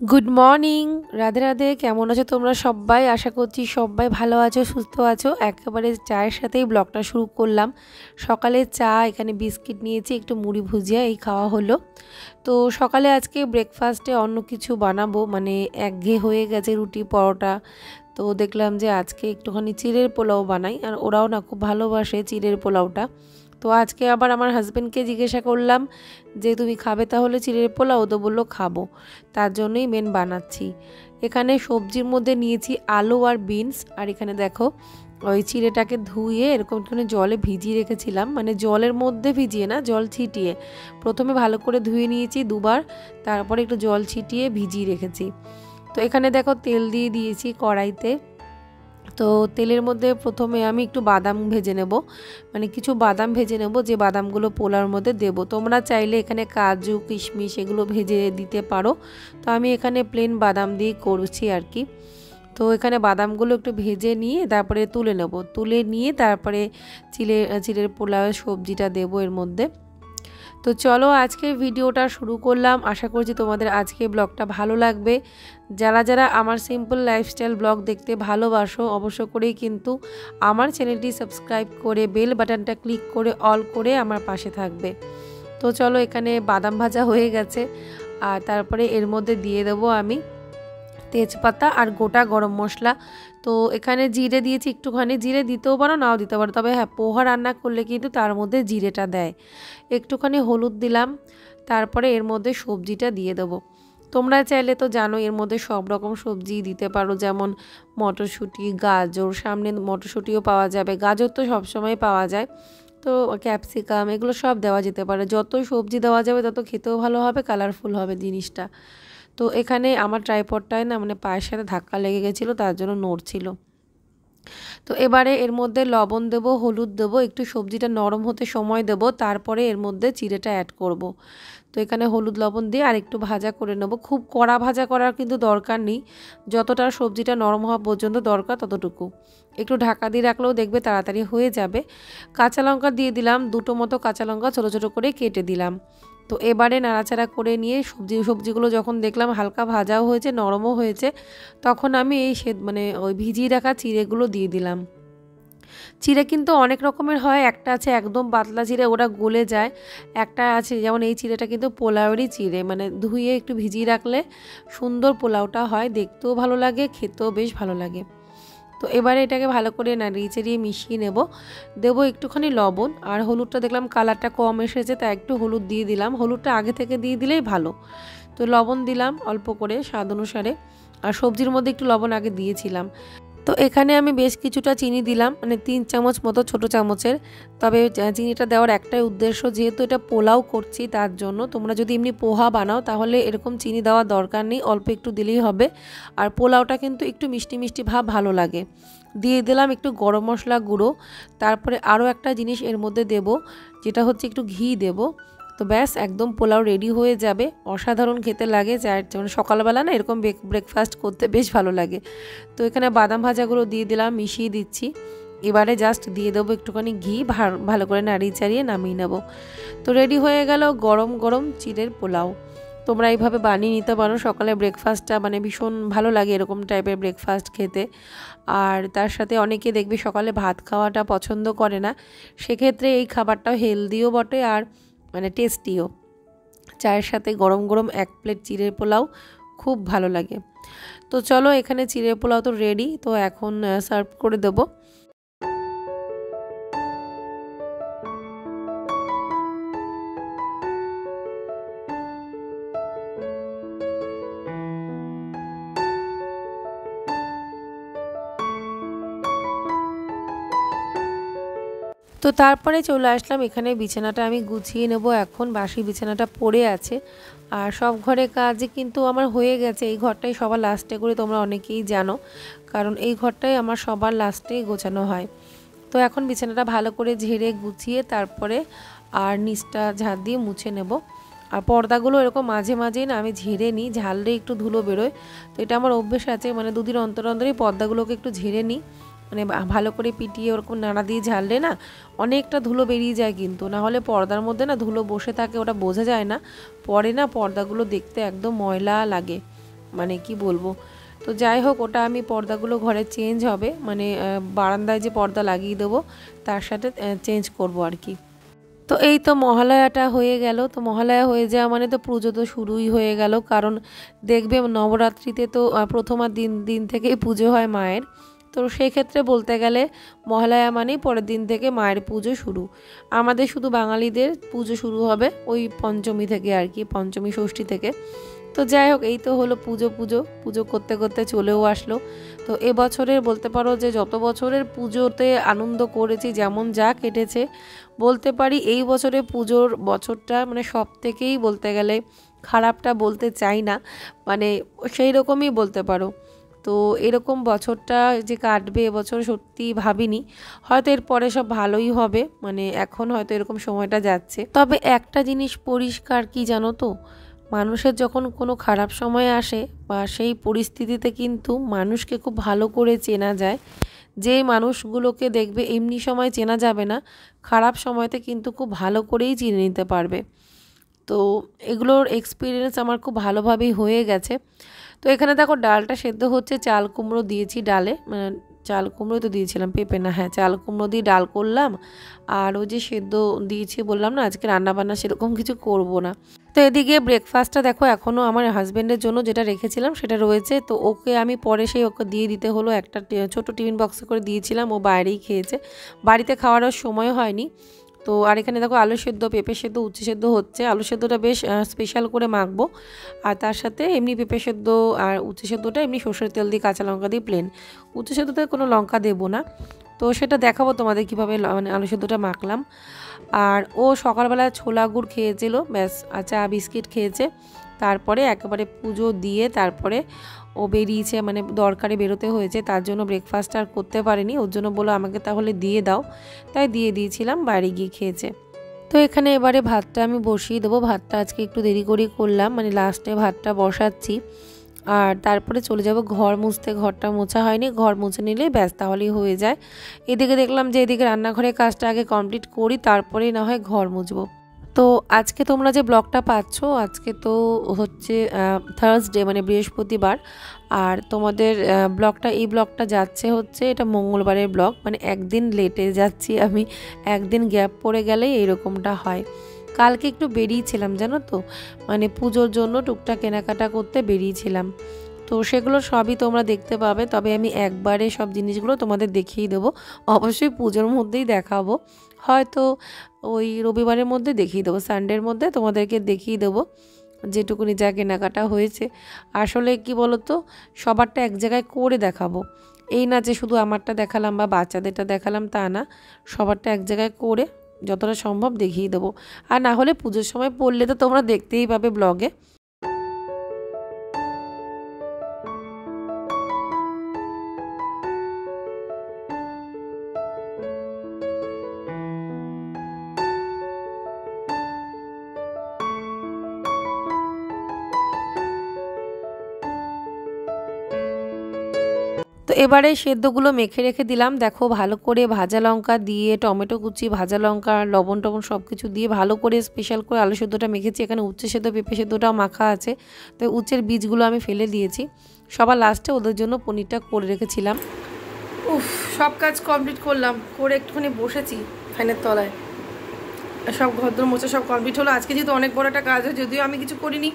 Good morning. Radhe Radhe. কেমন আছো তোমরা সবাই? আশা করছি সবাই ভালো আছো, সুস্থ আছো। একেবারে চায়ের সাথেই ব্লগটা শুরু করলাম। সকালে চা, এখানে বিস্কিট নিয়েছি, একটু মুড়ি ভুজিয়া এই খাওয়া হলো। তো সকালে আজকে ব্রেকফাস্টে অন্য কিছু বানাবো, মানে একঘেয়ে হয়ে গেছে রুটি পরোটা। তো দেখলাম যে আজকে একটুখানি চিড়ের পোলাও বানাই, আর ওরাও না খুব ভালোবাসে চিড়ের পোলাওটা। তো আজকে আবার আমার হাজব্যান্ডকে জিজ্ঞাসা করলাম যে তুমি খাবে তাহলে চিড়ের পোলাও? তো বললো খাবো, তার জন্যই মেন বানাচ্ছি। এখানে সবজির মধ্যে নিয়েছি আলু আর বিনস, আর এখানে দেখো ওই চিড়েটাকে ধুয়ে এরকম একটুখানি জলে ভিজিয়ে রেখেছিলাম, মানে জলের মধ্যে ভিজিয়ে না, জল ছিটিয়ে। প্রথমে ভালো করে ধুয়ে নিয়েছি দুবার, তারপরে একটু জল ছিটিয়ে ভিজিয়ে রেখেছি। তো এখানে দেখো তেল দিয়ে দিয়েছি কড়াইতে। তো তেলের মধ্যে প্রথমে আমি একটু বাদাম ভেজে নেব, মানে কিছু বাদাম ভেজে নেব, যে বাদামগুলো পোলার মধ্যে দেব। তোমরা চাইলে এখানে কাজু কিশমিশ এগুলো ভেজে দিতে পারো, তো আমি এখানে প্লেন বাদাম দিয়ে করছি আর কি। তো এখানে বাদামগুলো একটু ভেজে নিয়ে তারপরে তুলে নেব, তুলে নিয়ে তারপরে চিড়ের পোলাওয়ের সবজিটা দেব এর মধ্যে। তো চলো আজকের ভিডিওটা শুরু করলাম। আশা করছি তোমাদের আজকে ব্লগটা ভালো লাগবে। যারা যারা আমার সিম্পল লাইফস্টাইল ব্লগ দেখতে ভালোবাসো, অবশ্য করেই কিন্তু আমার চ্যানেলটি সাবস্ক্রাইব করে বেল বাটনটা ক্লিক করে অল করে আমার পাশে থাকবে। তো চলো, এখানে বাদাম ভাজা হয়ে গেছে, আর তারপরে এর মধ্যে দিয়ে দেবো আমি তেজপাতা আর গোটা গরম মশলা। তো এখানে জিরে দিয়েছি একটুখানি, জিরে দিতেও পারো নাও দিতে পারো, তবে হ্যাঁ পোহা রান্না করলে কিন্তু তার মধ্যে জিরেটা দেয়। একটুখানি হলুদ দিলাম, তারপরে এর মধ্যে সবজিটা দিয়ে দেবো। তোমরা চাইলে তো জানো এর মধ্যে সব রকম সবজি দিতে পারো, যেমন মটরশুঁটি, গাজর, সামনে মটরশুঁটিও পাওয়া যাবে, গাজর তো সবসময় পাওয়া যায়। তো ক্যাপসিকাম এগুলো সব দেওয়া যেতে পারে, যত সবজি দেওয়া যাবে তত খেতেও ভালো হবে, কালারফুল হবে জিনিসটা। তো এখানে আমার ট্রাইপডটায় না মানে পায়ের সাথে ধাক্কা লেগে গেছিলো, তার জন্য নড়ছিল। তো এবারে এর মধ্যে লবণ দেব, হলুদ দেব, একটু সবজিটা নরম হতে সময় দেব, তারপরে এর মধ্যে চিড়েটা অ্যাড করব। তো এখানে হলুদ লবণ দিয়ে আর একটু ভাজা করে নেব। খুব কড়া ভাজা করার কিন্তু দরকার নেই, যতটা সবজিটা নরম হওয়া পর্যন্ত দরকার ততটুকু। একটু ঢাকা দিয়ে রাখলেও দেখবে তাড়াতাড়ি হয়ে যাবে। কাঁচা লঙ্কা দিয়ে দিলাম, দুটো মতো কাঁচা লঙ্কা ছোটো ছোটো করে কেটে দিলাম। তো এবারে নাড়াচাড়া করে নিয়ে সবজিগুলো যখন দেখলাম হালকা ভাজাও হয়েছে, নরমও হয়েছে, তখন আমি এই মানে ওই ভিজিয়ে রাখা চিড়েগুলো দিয়ে দিলাম। চিড়ে কিন্তু অনেক রকমের হয়, একটা আছে একদম পাতলা চিড়ে, ওটা গলে যায়। একটা আছে যেমন এই চিড়েটা কিন্তু পোলাওয়েরই চিড়ে, মানে ধুয়ে একটু ভিজিয়ে রাখলে সুন্দর পোলাওটা হয়, দেখতেও ভালো লাগে, খেতেও বেশ ভালো লাগে। তো এবারে এটাকে ভালো করে নাড়িয়ে চাড়িয়ে মিশিয়ে নেব। দেবো একটুখানি লবণ, আর হলুদটা দেখলাম কালারটা কম এসেছে, তাই একটু হলুদ দিয়ে দিলাম, হলুদটা আগে থেকে দিয়ে দিলেই ভালো। তো লবণ দিলাম অল্প করে স্বাদ অনুসারে, আর সবজির মধ্যে একটু লবণ আগে দিয়েছিলাম। তো এখানে আমি বেশ কিছুটা চিনি দিলাম, মানে 3 চামচ মতো ছোটো চামচের। তবে চিনিটা দেওয়ার একটাই উদ্দেশ্য, যেহেতু এটা পোলাও করছি তার জন্য। তোমরা যদি এমনি পোহা বানাও তাহলে এরকম চিনি দেওয়ার দরকার নেই, অল্প একটু দিলেই হবে। আর পোলাওটা কিন্তু একটু মিষ্টি মিষ্টি ভাব ভালো লাগে। দিয়ে দিলাম একটু গরম মশলা গুঁড়ো, তারপরে আরও একটা জিনিস এর মধ্যে দেব, যেটা হচ্ছে একটু ঘি দেব। তো ব্যাস একদম পোলাও রেডি হয়ে যাবে। অসাধারণ খেতে লাগে, যেমন সকালবেলা না এরকম ব্রেকফাস্ট করতে বেশ ভালো লাগে। তো এখানে বাদাম ভাজাগুলো দিয়ে দিলাম, মিশিয়ে দিচ্ছি। এবারে জাস্ট দিয়ে দেবো একটুখানি ঘি, ভালো করে নাড়িয়ে চাড়িয়ে নামিয়ে নেব। তো রেডি হয়ে গেল গরম গরম চিড়ের পোলাও। তোমরা এইভাবে বানিয়ে নিতে পারো, সকালে ব্রেকফাস্টটা মানে ভীষণ ভালো লাগে এরকম টাইপের ব্রেকফাস্ট খেতে। আর তার সাথে অনেকে দেখবে সকালে ভাত খাওয়াটা পছন্দ করে না, সেক্ষেত্রে এই খাবারটাও হেলদিও বটে আর মানে টেস্টিও। চায়ের সাথে গরম গরম 1 প্লেট চিড়ের পোলাও খুব ভালো লাগে। তো চলো, এখানে চিড়ের পোলাও তো রেডি, তো এখন সার্ভ করে দেবো। তো তারপরে চলে আসলাম এখানে, বিছানাটা আমি গুছিয়ে নেব এখন, বাসি বিছানাটা পড়ে আছে। আর সব ঘরে কাজে কিন্তু আমার হয়ে গেছে, এই ঘরটাই সবার লাস্টে করে, তোমরা অনেকেই জানো, কারণ এই ঘরটাই আমার সবার লাস্টেই গোছানো হয়। তো এখন বিছানাটা ভালো করে ঝেড়ে গুছিয়ে তারপরে আর নিচটা ঝাড় দিয়ে মুছে নেব। আর পর্দাগুলো এরকম মাঝে মাঝেই না আমি ঝেড়ে নিই, ঝাড়লে একটু ধুলো বেরোয়। তো এটা আমার অভ্যেস আছে, মানে 2 দিন অন্তর অন্তরই পর্দাগুলোকে একটু ঝেড়ে নিই, মানে ভালো করে পিটিয়ে ওরকম নাড়া দিয়ে ঝাড়লে না অনেকটা ধুলো বেরিয়ে যায়, কিন্তু না হলে পর্দার মধ্যে না ধুলো বসে থাকে, ওটা বোঝা যায় না, পরে না পর্দাগুলো দেখতে একদম ময়লা লাগে, মানে কি বলবো। তো যাই হোক, ওটা আমি পর্দাগুলো ঘরে চেঞ্জ হবে, মানে বারান্দায় যে পর্দা লাগিয়ে দেবো তার সাথে চেঞ্জ করব আর কি। তো এই তো মহালয়াটা হয়ে গেল। তো মহালয়া হয়ে যাওয়া মানে তো পুজো তো শুরুই হয়ে গেল, কারণ দেখবে নবরাত্রিতে তো প্রথমার দিন থেকেই পুজো হয় মায়ের। তো সেক্ষেত্রে বলতে গেলে মহালয়া মানেই পরের দিন থেকে মায়ের পুজো শুরু। আমাদের শুধু বাঙালিদের পুজো শুরু হবে ওই পঞ্চমী থেকে আর কি, পঞ্চমী ষষ্ঠী থেকে। তো যাই হোক, এই তো হলো পুজো পুজো করতে করতে চলেও আসলো। তো এবছরের বলতে পারো যে যত বছরের পুজোতে আনন্দ করেছি, যেমন যা কেটেছে, বলতে পারি এই বছরে পুজোর বছরটা মানে সব থেকেই বলতে গেলে খারাপটা বলতে চাই না, মানে সেই রকমই বলতে পারো। তো এরকম বছরটা যে কাটবে এবছর সত্যি ভাবিনি। হয়তো এরপরে সব ভালোই হবে, মানে এখন হয়তো এরকম সময়টা যাচ্ছে। তবে একটা জিনিস পরিষ্কার, কি জানো তো, মানুষের যখন কোনো খারাপ সময় আসে বা সেই পরিস্থিতিতে কিন্তু মানুষকে খুব ভালো করে চেনা যায়। যে মানুষগুলোকে দেখবে এমনি সময় চেনা যাবে না, খারাপ সময়তে কিন্তু খুব ভালো করেই চিনে নিতে পারবে। তো এগুলোর এক্সপিরিয়েন্স আমার খুব ভালোভাবেই হয়ে গেছে। তো এখানে দেখো ডালটা সেদ্ধ হচ্ছে, চাল কুমড়ো দিয়েছি ডালে, চাল কুমড়োই তো দিয়েছিলাম, পেঁপে না, হ্যাঁ চাল কুমড়ো দিয়ে ডাল করলাম। আর ওই যে সেদ্ধ দিয়েছি বললাম না, আজকে রান্নাবান্না সেরকম কিছু করব না। তো এদিকে ব্রেকফাস্টটা দেখো এখনও আমার হাজব্যান্ডের জন্য যেটা রেখেছিলাম সেটা রয়েছে। তো ওকে আমি পরে ওকে দিয়ে দিতে হলো, একটা ছোটো টিফিন বক্সে করে দিয়েছিলাম, ও বাইরেই খেয়েছে, বাড়িতে খাওয়ারও সময় হয়নি। তো আর এখানে দেখো আলু সেদ্ধ, পেঁপে সেদ্ধ, উচ্ছে সেদ্ধ হচ্ছে। আলু সেদ্ধটা বেশ স্পেশাল করে মাখবো, আর তার সাথে এমনি পেঁপে সেদ্ধ আর উচ্ছে সেদ্ধটা এমনি সরষের তেল দিয়ে কাঁচা লঙ্কা দিয়ে প্লেন। উচ্ছে সেদ্ধতে কোনো লঙ্কা দেবো না। তো সেটা দেখাবো তোমাদের কীভাবে মানে আলু সেদ্ধটা মাখলাম। আর ও সকালবেলায় ছোলা গুড় খেয়েছিল ব্যাস, আর চা বিস্কিট খেয়েছে। তারপরে একেবারে পুজো দিয়ে তারপরে ও বেরিয়েছে, মানে দরকারে বেরোতে হয়েছে, তার জন্য ব্রেকফাস্ট আর করতে পারেনি। ওর জন্য বলো আমাকে তাহলে দিয়ে দাও, তাই দিয়ে দিয়েছিলাম, বাইরে গিয়ে খেয়েছে। তো এখানে এবারে ভাতটা আমি বসিয়ে দেবো। ভাতটা আজকে একটু দেরি করেই করলাম, মানে লাস্টে ভাতটা বসাচ্ছি। আর তারপরে চলে যাব ঘর মুছতে, ঘরটা মোছা হয়নি, ঘর মুছে নিলে ব্যাস তাহলেই হয়ে যায়। এদিকে দেখলাম যে এদিকে রান্নাঘরের কাজটা আগে কমপ্লিট করি, তারপরেই না হয় ঘর মুছবো। তো আজকে তোমরা যে ব্লগটা পাচ্ছ, আজকে তো হচ্ছে থার্সডে মানে বৃহস্পতিবার, আর তোমাদের এই ব্লগটা যাচ্ছে হচ্ছে এটা মঙ্গলবারের ব্লগ, মানে একদিন লেটে যাচ্ছি আমি, একদিন গ্যাপ পড়ে গেলেই এরকমটা হয়। কালকে একটু বেরিয়েছিলাম জানো তো, মানে পুজোর জন্য টুকটাক কেনাকাটা করতে বেরিয়েছিলাম। তো সেগুলো সবই তোমরা দেখতে পাবে, তবে আমি একবারে সব জিনিসগুলো তোমাদের দেখিয়ে দেবো। অবশ্যই পুজোর মধ্যেই দেখাবো, হয়তো ওই রবিবারের মধ্যে দেখিয়ে দেবো, সানডের মধ্যে তোমাদেরকে দেখিয়ে দেবো যেটুকুনি যা কেনাকাটা হয়েছে। আসলে কি বলো তো, সবারটা এক জায়গায় করে দেখাবো, এই না যে শুধু আমারটা দেখালাম বা বাচ্চাদেরটা দেখালাম, তা না, সবারটা এক জায়গায় করে যতটা সম্ভব দেখিয়ে দেবো। আর না হলে পুজোর সময় পড়লে তো তোমরা দেখতেই পাবে ব্লগে। তো এবারে সেদ্ধগুলো মেখে রেখে দিলাম, দেখো ভালো করে ভাজা লঙ্কা দিয়ে, টমেটো কুচি, ভাজা লঙ্কা, লবণ টবণ সব কিছু দিয়ে ভালো করে স্পেশাল করে আলু সেদ্ধটা মেখেছি। এখানে উচ্ছে সেদ্ধ, পেঁপে সেদ্ধটাও মাখা আছে। তো উচ্ছের বীজগুলো আমি ফেলে দিয়েছি, সবার লাস্টে ওদের জন্য পনিরটা করে রেখেছিলাম। সব কাজ কমপ্লিট করলাম, করে একটুখানি বসেছি ফ্যানের তলায়, সব ঘর মোছা সব কমপ্লিট হলো। আজকে যেহেতু অনেক বড় একটা কাজ হয়, যদিও আমি কিছু করিনি,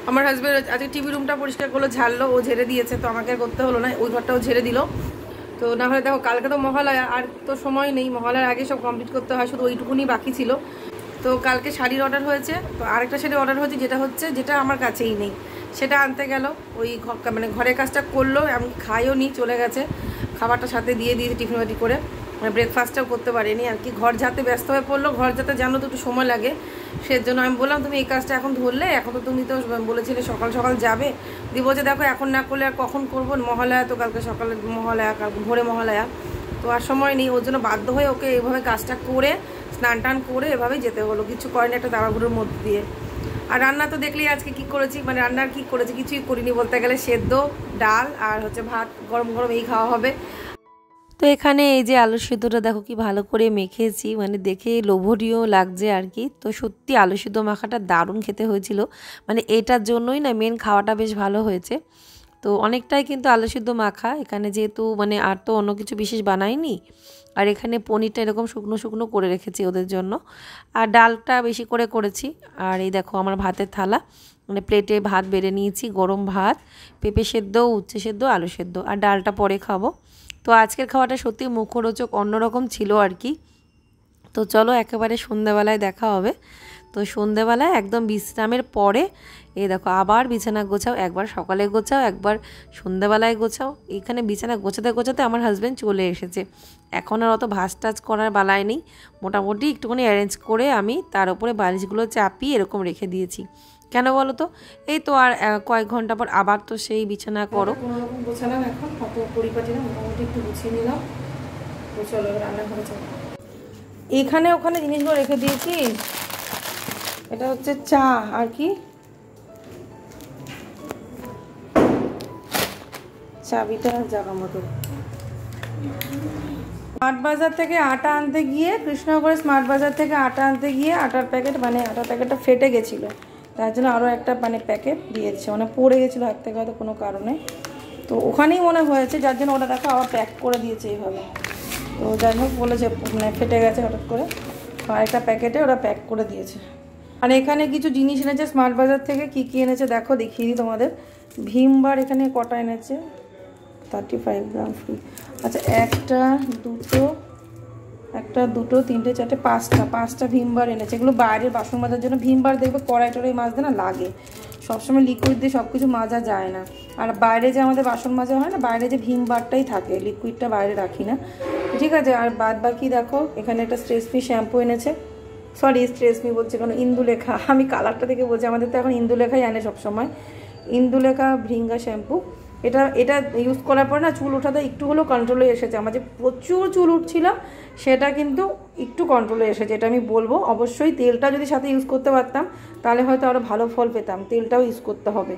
আমার হাজব্যান্ড আজকে টিভি রুমটা পরিষ্কার করলো, ঝাড়লো, ও ঝেড়ে দিয়েছে, তো আমাকে আর করতে হলো না, ওই ঘরটাও ঝেড়ে দিল। তো না হলে দেখো কালকে তো মহালয়া, আর তো সময় নেই, মহালয়ার আগে সব কমপ্লিট করতে হয়, শুধু ওইটুকুনি বাকি ছিল। তো কালকে শাড়ির অর্ডার হয়েছে, তো আরেকটা শাড়ি অর্ডার হয়েছে, যেটা আমার কাছেই নেই, সেটা আনতে গেল। ওই মানে ঘরের কাজটা করলো, আমি খাইও নি, চলে গেছে, খাবারটা সাথে দিয়ে দিয়েছে টিফিন বাটি করে, মানে ব্রেকফাস্টটাও করতে পারিনি আর কি। ঘর যাতে ব্যস্ত হয়ে পড়লো, ঘর যাতে জানো তো একটু সময় লাগে, সেজন্য আমি বললাম তুমি এই কাজটা এখন ধরলে, এখন তো তুমি তো বলেছিলে সকাল সকাল যাবে, দিয়ে বলছে দেখো এখন না করলে আর কখন করবো, মহালয়া তো কালকে সকালে মহালয়া, কালকে ভোরে মহালয়া, তো আর সময় নেই। ওর জন্য বাধ্য হয়ে ওকে এইভাবে কাজটা করে স্নান টান করে এভাবেই যেতে হলো, কিছু করেনি একটা তাড়াহুড়োর মধ্যে দিয়ে। আর রান্না তো দেখলেই আজকে কি করেছি, মানে রান্নার কি করেছি কিছুই করিনি বলতে গেলে, সেদ্ধ ডাল আর হচ্ছে ভাত গরম গরম এই খাওয়া হবে। তো এখানে এই যে আলু সিদ্ধটা দেখো কি ভালো করে মেখেছি, মানে দেখে লোভনীয় লাগছে আর কি। তো সত্যি আলু সিদ্ধ মাখাটা দারুণ খেতে হয়েছিল, মানে এটার জন্যই না মেন খাওয়াটা বেশ ভালো হয়েছে। তো অনেকটাই কিন্তু আলু সিদ্ধ মাখা এখানে, যেহেতু মানে আর তো অন্য কিছু বিশেষ বানাইনি। আর এখানে পনিরটা এরকম শুকনো শুকনো করে রেখেছি ওদের জন্য, আর ডালটা বেশি করে করেছি। আর এই দেখো আমার ভাতের থালা, মানে প্লেটে ভাত বেড়ে নিয়েছি, গরম ভাত, পেঁপে সেদ্ধ, উচ্ছে সেদ্ধ, আলু সেদ্ধ, আর ডালটা পরে খাবো। তো আজকের খাওয়াটা সত্যি মুখরোচক অন্যরকম ছিল আর কি। তো চলো একেবারে সন্ধ্যাবেলায় দেখা হবে। তো সন্ধ্যাবেলায় একদম বিশ্রামের পরে এই দেখো আবার বিছানা গোছাও, একবার সকালে গোছাও, একবার সন্ধ্যাবেলায় গোছাও। এখানে বিছানা গোছাতে গোছাতে আমার হাজব্যান্ড চলে এসেছে। এখন আর অত ভাঁজ টাজ করার বালায় নেই, মোটামুটি একটুখানি অ্যারেঞ্জ করে আমি তার উপরে বালিশগুলো চাপিয়ে এরকম রেখে দিয়েছি। কেন বলো তো, এই তো আর কয়েক ঘন্টা পর আবার তো সেই বিছানা করো। কোনোরকম গোছালাম, এখন অত পরিপাটি না, মোটামুটি একটু গুছিয়ে নিলাম। তো চলো রান্নাঘরে চলো। এখানে ওখানে জিনিসগুলো রেখে দিয়েছি। এটা হচ্ছে চা আর কি, চাবিটা জায়গা মতো। স্মার্ট বাজার থেকে আটা আনতে গিয়ে, কৃষ্ণনগরের স্মার্ট বাজার থেকে আটা আনতে গিয়ে আটার প্যাকেট, মানে আটার প্যাকেটটা ফেটে গেছিলো, তার জন্য আরও একটা মানে প্যাকেট দিয়েছে, মানে পড়ে গেছিলো হাত থেকে হয়তো কোনো কারণে। তো ওখানেই মনে হয়েছে, যার জন্য ওটা দেখো আবার প্যাক করে দিয়েছে এইভাবে। তো যাই হোক বলেছে মানে ফেটে গেছে হঠাৎ করে, আরেকটা প্যাকেটে ওরা প্যাক করে দিয়েছে। আর এখানে কিছু জিনিস এনেছে স্মার্ট বাজার থেকে। কি কি এনেছে দেখো, দেখিয়ে দিই তোমাদের। ভীমবার এখানে কটা এনেছে, 35 গ্রাম ফ্রি। আচ্ছা একটা দুটো তিনটে চারটে পাঁচটা ভীমবার এনেছে। এগুলো বাইরের বাসন মাজার জন্য। ভীমবার দেখবে কড়াই টড়াই মাজতে না লাগে, সবসময় লিকুইড দিয়ে সব কিছু মাজা যায় না। আর বাইরে যে আমাদের বাসন মাজা হয় না, বাইরে যে ভীমবারটাই থাকে, লিকুইডটা বাইরে রাখি না, ঠিক আছে। আর বাদ বাকি দেখো এখানে একটা স্ট্রেসমি শ্যাম্পু এনেছে, সরি স্ট্রেসমি বলছে কেন, ইন্দুলেখা, আমি কালারটা থেকে বলছি, আমাদের তো এখন ইন্দুলেখাই আনে সবসময়, ইন্দুলেখা ভৃঙ্গা শ্যাম্পু। এটা ইউজ করার পর না চুল ওঠাতে একটু হলেও কন্ট্রোলে এসেছে। আমার যে প্রচুর চুল উঠছিল সেটা কিন্তু একটু কন্ট্রোলে এসেছে, এটা আমি বলবো। অবশ্যই তেলটা যদি সাথে ইউজ করতে পারতাম তাহলে হয়তো আরও ভালো ফল পেতাম, তেলটাও ইউজ করতে হবে।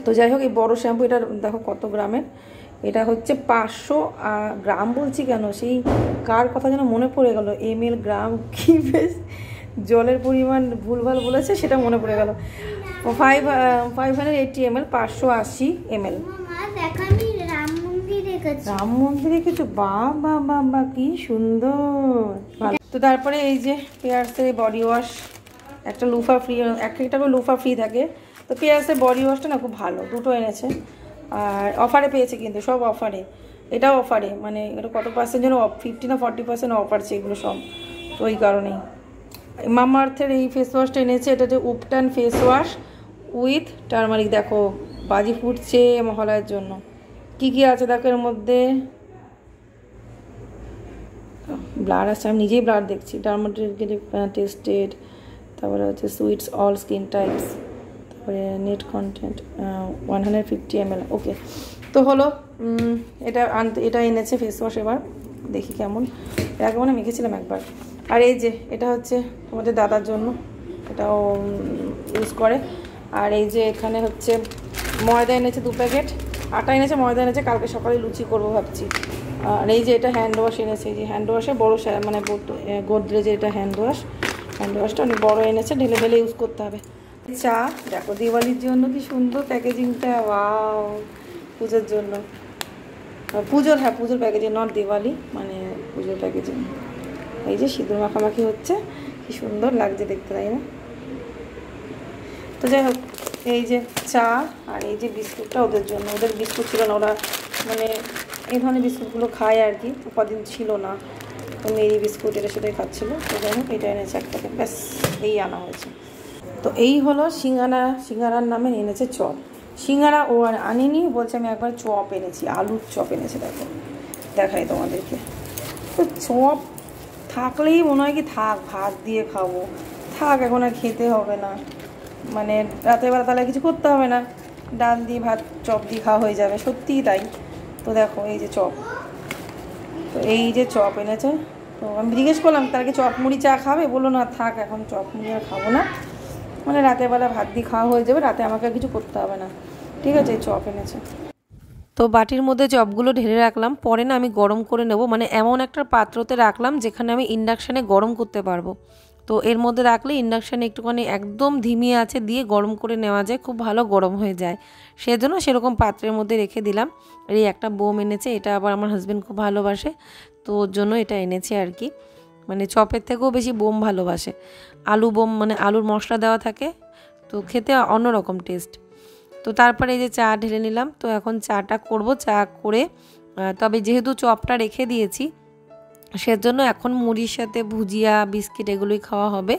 তো যাই হোক এই বড়ো শ্যাম্পু, এটা দেখো কত গ্রামের, এটা হচ্ছে 500 গ্রাম। বলছি কেন, সেই কার কথা যেন মনে পড়ে গেল, ml গ্রাম কি বেশ জলের পরিমাণ ভুলভাল বলেছে, সেটা মনে পড়ে গেল। 580 ml, 580 ml। রাম মন্দিরে কিছু, বা কি সুন্দর, ভালো। তো তারপরে এই যে পেয়ার্সের বডি ওয়াশ, একটা লুফা ফ্রি, একটা করে লুফা ফ্রি থাকে। তো পেয়ার্সের বডি ওয়াশটা না খুব ভালো, দুটো এনেছে। আর অফারে পেয়েছে কিন্তু, সব অফারে, এটাও অফারে, মানে এটা কত পার্সেন্ট যেন 50 না 40% অফার আছে এগুলো সব। তো ওই কারণেই মামা আর্থের এই ফেস ওয়াশটা এনেছে। এটা হচ্ছে উপটান ফেস ওয়াশ উইথ টারমারিক। দেখো বাজি ফুটছে মহালয়ার জন্য। কি কি আছে দেখো এর মধ্যে, ব্লার আছে, আমি নিজেই ব্লার দেখছি। ডার্মাটোলজিক্যালি টেস্টেড, তারপরে হচ্ছে সুইটস অল স্কিন টাইপস, তারপরে নেট কন্টেন্ট 150 ml। ওকে, তো হলো এটা এনেছে ফেস ওয়াশ। এবার দেখি কেমন, এর মনে মেখেছিলাম একবার। আর এই যে এটা হচ্ছে তোমাদের দাদার জন্য, এটাও ইউজ করে। আর এই যে এখানে হচ্ছে ময়দা এনেছে 2 প্যাকেট, আটা এনেছে, ময়দা এনেছে, কালকে সকালে লুচি করবো ভাবছি। আর এই যে এটা হ্যান্ড ওয়াশ এনেছে, এই যে হ্যান্ড ওয়াশে বড়ো, মানে গোদরেজের এটা হ্যান্ড ওয়াশটা অনেক বড়ো এনেছে, ঢেলে ঢেলে ইউজ করতে হবে। চা দেখো দিওয়ালির জন্য কি সুন্দর প্যাকেজিংটা, ওয়াও, পুজোর জন্য, পুজোর, হ্যাঁ পুজোর প্যাকেজিং, নট দিওয়ালি, মানে পুজোর প্যাকেজিং। এই যে সিঁদুর মাখামাখি হচ্ছে, কি সুন্দর লাগছে দেখতে, তাই না? তো যাই হোক এই যে চা, আর এই যে বিস্কুটটা ওদের জন্য, ওদের বিস্কুট ছিল না, ওরা মানে এই ধরনের বিস্কুটগুলো খায় আর কি, কদিন ছিল না, তো মেরি বিস্কুট এটা সেটাই খাচ্ছিলো। তো যাই হোক এটা এনেছে এক প্যাকেট, ব্যাস এই আনা হয়েছে। তো এই হলো সিঙ্গারার নামে এনেছে চপ। সিঙ্গারা ও আর আনিনি, বলছে আমি একবার চপ এনেছি, আলুর চপ এনেছে। দেখো দেখাই তোমাদেরকে, তো চপ থাকলেই মনে হয় কি থাক, ভাত দিয়ে খাবো, থাক এখন আর খেতে হবে না, মানে রাতের বেলা তাহলে কিছু করতে হবে না, ডাল দিয়ে ভাত চপ দিয়ে খাওয়া হয়ে যাবে, সত্যিই তাই। তো দেখো এই যে চপ, তো এই যে চপ এনেছে। তো আমি জিজ্ঞেস করলাম তার কি চপ মুড়ি চা খাবে, বললো না থাক এখন চপ মুড়ি আর খাবো না, মানে রাতের বেলা ভাত দিয়ে খাওয়া হয়ে যাবে, রাতে আমাকে আর কিছু করতে হবে না, ঠিক আছে। এই চপ এনেছে। তো বাটির মধ্যে চপগুলো ঢেলে রাখলাম, পরে না আমি গরম করে নেব, মানে এমন একটা পাত্রতে রাখলাম যেখানে আমি ইন্ডাকশানে গরম করতে পারবো। তো এর মধ্যে রাখলে ইন্ডাকশানে একটুখানি একদম ধিমি আঁচে দিয়ে গরম করে নেওয়া যায়, খুব ভালো গরম হয়ে যায়। সেজন্য সেরকম পাত্রের মধ্যে রেখে দিলাম। এই একটা বোম এনেছে, এটা আবার আমার হাজব্যান্ড খুব ভালোবাসে, তো ওর জন্য এটা এনেছে আর কি। মানে চপের থেকেও বেশি বোম ভালোবাসে। আলু বোম, মানে আলুর মশলা দেওয়া থাকে, তো খেতে অন্যরকম টেস্ট। তো তারপরে এই যে চা ঢেলে নিলাম। তো এখন চাটা করব, চা করে তবে যেহেতু চপটা রেখে দিয়েছি সেজন্য এখন মুড়ির সাথে ভুজিয়া বিস্কিট এগুলোই খাওয়া হবে।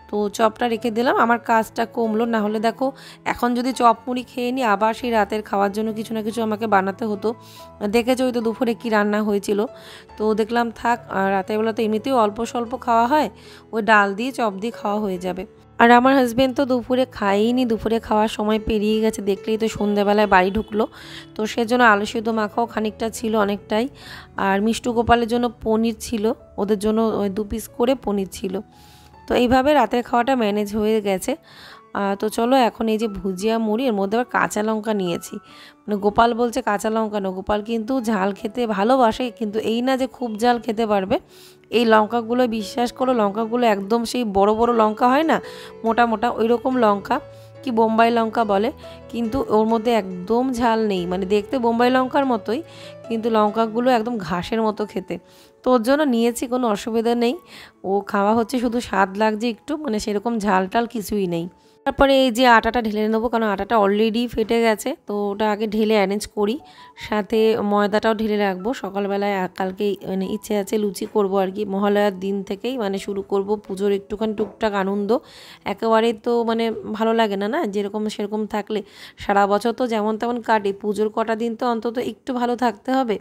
তো চপটা রেখে দিলাম, আমার কাজটা কমলো। না হলে দেখো এখন যদি চপ মুড়ি খেয়ে নিই আবার সেই রাতের খাওয়ার জন্য কিছু না কিছু আমাকে বানাতে হতো। দেখেছো ওই তো দুপুরে কি রান্না হয়েছিল। তো দেখলাম থাক, রাতের বেলা তো এমনিতেও অল্প স্বল্প খাওয়া হয়, ওই ডাল দিয়ে চপ দিয়ে খাওয়া হয়ে যাবে। আর আমার হাজব্যান্ড তো দুপুরে খাইনি, দুপুরে খাওয়ার সময় পেরিয়ে গেছে, দেখলেই তো সন্ধ্যাবেলায় বাড়ি ঢুকলো। তো সেজন্য আলু সিদ্ধ মাখাও খানিকটা ছিল, অনেকটাই। আর মিষ্টু গোপালের জন্য পনির ছিল, ওদের জন্য 2 পিস করে পনির ছিল। তো এইভাবে রাতের খাওয়াটা ম্যানেজ হয়ে গেছে। তো চলো এখন এই যে ভুজিয়া মুড়ি, এর মধ্যে আবার কাঁচা লঙ্কা নিয়েছি। মানে গোপাল বলছে কাঁচা লঙ্কা না, গোপাল কিন্তু ঝাল খেতে ভালোবাসে, কিন্তু এই না যে খুব ঝাল খেতে পারবে। এই লঙ্কাগুলো বিশ্বাস করো, লঙ্কাগুলো একদম সেই বড় বড় লঙ্কা হয় না, মোটা মোটা, ওই রকম লঙ্কা, কি বোম্বাই লঙ্কা বলে, কিন্তু ওর মধ্যে একদম ঝাল নেই। মানে দেখতে বোম্বাই লঙ্কার মতোই, কিন্তু লঙ্কাগুলো একদম ঘাসের মতো খেতে। তো ওর জন্য নিয়েছি, কোনো অসুবিধা নেই। ও খাওয়া হচ্ছে, শুধু স্বাদ লাগছে একটু, মানে সেরকম ঝাল টাল কিছুই নেই। তারপরে এই যে আটাটা ঢেলে নেবো, কারণ আটাটা অলরেডি ফেটে গেছে, তো ওটা আগে ঢেলে অ্যারেঞ্জ করি। সাথে ময়দাটাও ঢেলে রাখবো, সকালবেলায় কালকে মানে ইচ্ছে আছে লুচি করব আর কি। মহালয়ার দিন থেকেই মানে শুরু করব, পুজোর একটুখানি টুকটাক আনন্দ। একেবারে তো মানে ভালো লাগে না, না যেরকম সেরকম থাকলে সারা বছর তো যেমন তেমন কাটে, পুজোর কটা দিন তো অন্তত একটু ভালো থাকতে হবে।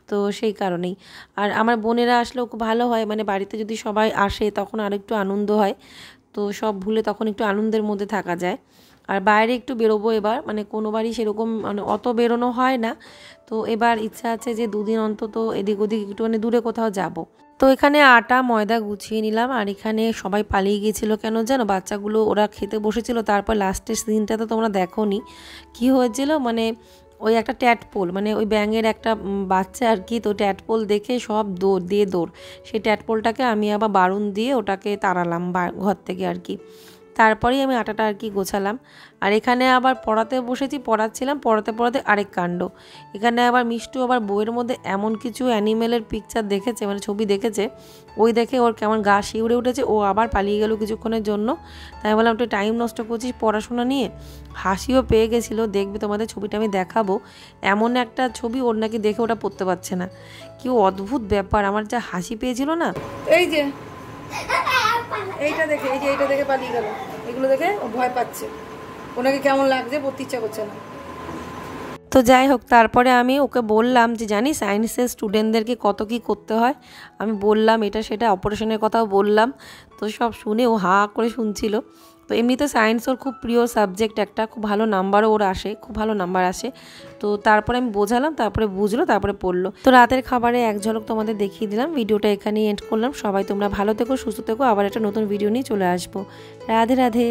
তো সেই কারণেই। আর আমার বোনেরা আসলেও খুব ভালো হয়, মানে বাড়িতে যদি সবাই আসে তখন আর একটু আনন্দ হয়। তো সব ভুলে তখন একটু আনন্দের মধ্যে থাকা যায়। আর বাইরে একটু বেরোবো এবার, মানে কোনোবারই সেরকম মানে অত বেরোনো হয় না। তো এবার ইচ্ছা আছে যে 2 দিন অন্তত এদিক ওদিক একটুখানি দূরে কোথাও যাব। তো এখানে আটা ময়দা গুছিয়ে নিলাম। আর এখানে সবাই পালিয়ে গিয়েছিলো কেন জানো, বাচ্চাগুলো ওরা খেতে বসেছিল, তারপর লাস্টের সিনটা তো তোমরা দেখোনি কি হয়েছিল। মানে ওই একটা ট্যাডপোল, মানে ওই ব্যাঙের একটা বাচ্চা আর কি, তো ট্যাডপোল দেখে সব দৌড়, সেই ট্যাডপোলটাকে আমি আবার বারুন দিয়ে ওটাকে তাড়ালাম ঘর থেকে আর কি। তারপরেই আমি আটাটা আর কি গোছালাম। আর এখানে আবার পড়াতে বসেছি, পড়াচ্ছিলাম, পড়াতে আরেক কাণ্ড। এখানে আবার মিষ্টু আবার বইয়ের মধ্যে এমন কিছু অ্যানিমেলের পিকচার দেখেছে, মানে ছবি দেখেছে, ওই দেখে ওর কেমন গা শিউরে উঠেছে, ও আবার পালিয়ে গেল কিছুক্ষণের জন্য। তাই বললাম একটু টাইম নষ্ট করছিস পড়াশোনা নিয়ে। হাসিও পেয়ে গেছিলো, দেখবে তোমাদের ছবিটা আমি দেখাবো। এমন একটা ছবি, ওর নাকি দেখে ওটা পড়তে পারছে না। কি অদ্ভুত ব্যাপার, আমার যা হাসি পেয়েছিল না। এই যে এইটা দেখে, এই যে এইটা দেখে পালিয়ে গেল, এগুলো দেখে ও ভয় পাচ্ছে, ওনাকে কেমন লাগছে পড়তে ইচ্ছা করছে না। তো যাই হোক, তারপরে আমি ওকে বললাম যে জানি সায়েন্সের স্টুডেন্টদেরকে কত কি করতে হয়, আমি বললাম এটা সেটা, অপারেশনের কথাও বললাম। তো সব শুনে ও হা করে শুনছিল। তো এমনিতে সায়েন্স ওর খুব প্রিয় সাবজেক্ট একটা, খুব ভালো নাম্বারও ওর আসে, খুব ভালো নাম্বার আসে। তো তারপরে আমি বোঝালাম, তারপরে বুঝলো, তারপরে পড়লো। তো রাতের খাবারে এক ঝলক তোমাদের দেখিয়ে দিলাম। ভিডিওটা এখানেই এন্ড করলাম। সবাই তোমরা ভালো থেকো, সুস্থ থেকো, আবার একটা নতুন ভিডিও নিয়ে চলে আসবো। রাধে রাধে।